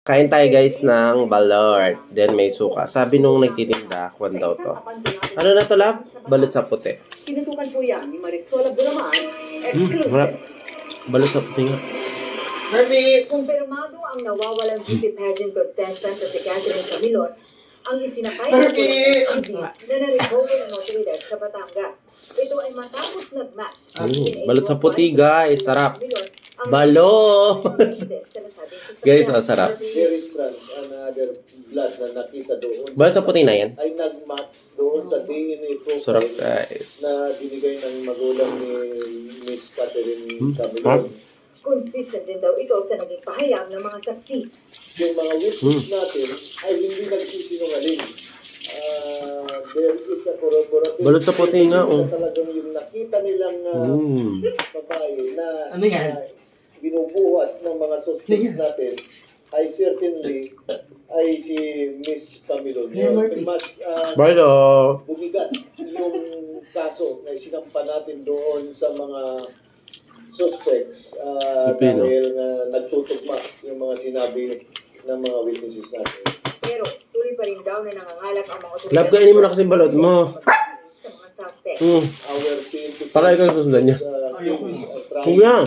Kain tayo guys ng balot. Then may suka. Sabi nung nagtitinda, kwan daw to. Ano na to, lab? Balot sa puti. Tinutukan po yan ni Marisol Abduraman, exclusive. Harap. Balot sa puti nga. Kumpirmado ang nawawalang beauty pageant contestant na si Catherine Camilon ang isinakay ng TV na na-recover ng autoridad sa Batangas. Ito ay matapos nag-match. Balot sa puti guys. Sarap. Balot! Guys, sarap. Very strange, another blood na nakita doon. Balot sa puti na yan. Ay nag-match doon sa DNA profile Sarap guys. na binigay ng magulang ni Miss Catherine Sarap. Camilon. Consistent din daw ito sa naging pahayag ng mga saksi. Yung mga witness natin ay hindi nagsisinungaling. There is a corroborative Balot sa puti nga, oh. na talagang yung nakita nilang babae na binubuhat ng mga suspects natin ay certainly ay si Miss Camilon. Mas Balot! bumigat yung kaso na isinampa natin doon sa mga suspects dahil nagtutugma yung mga sinabi ng mga witnesses natin. Pero tuloy pa rin daw na nangangalap ang mga otoridad. Lab, kainin mo na kasi balot mo. Sa mga suspects. Our team Para ikaw susundan niya. Kuya.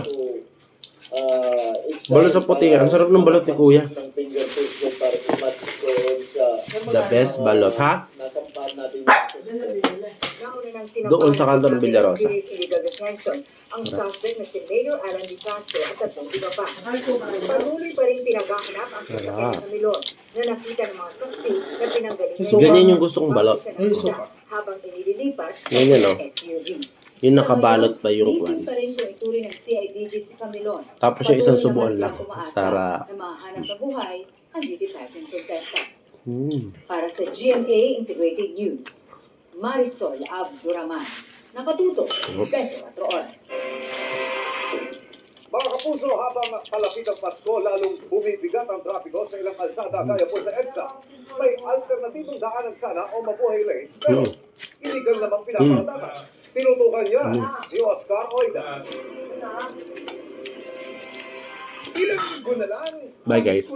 Balot sa puti. Ang sarap ng balot ni Kuya. Ng fingerprints ko para i-match doon sa The best balot, ha? nasampahan natin yung Doon sa kanto ng Villarosa. Ang suspect na si Mayor Alan Di Castro at tatlong iba pa. Patuloy pa rin pinaghahanap ang sasakyan ng Camilon na nakita ng mga saksi na pinanggalingan. Ganyan yung gusto kong balot. Habang inililipat sa Ganyan, no? SUV. Yung nakabalot pa yung Missing kwan. pa rin kung ituloy ng CIDG si Camilon. Tapos yung isang subuan Patuloy lang. naman silang umaasa Sarap. na mahanap na buhay ang beauty pageant contestant. Mm. Para sa GMA Integrated News, Marisol Abduraman. Nakatuto, 24 oras. Mga kapuso, habang palapit ang Pasko, lalong bumibigat ang trapiko sa ilang kalsada gaya po sa EDSA. May alternatibong daanan sana o mabuhay lanes, pero illegal namang pinaparatakan. Tinutukan niya ni Oscar Oida. Ilang linggo na lang, Bye guys.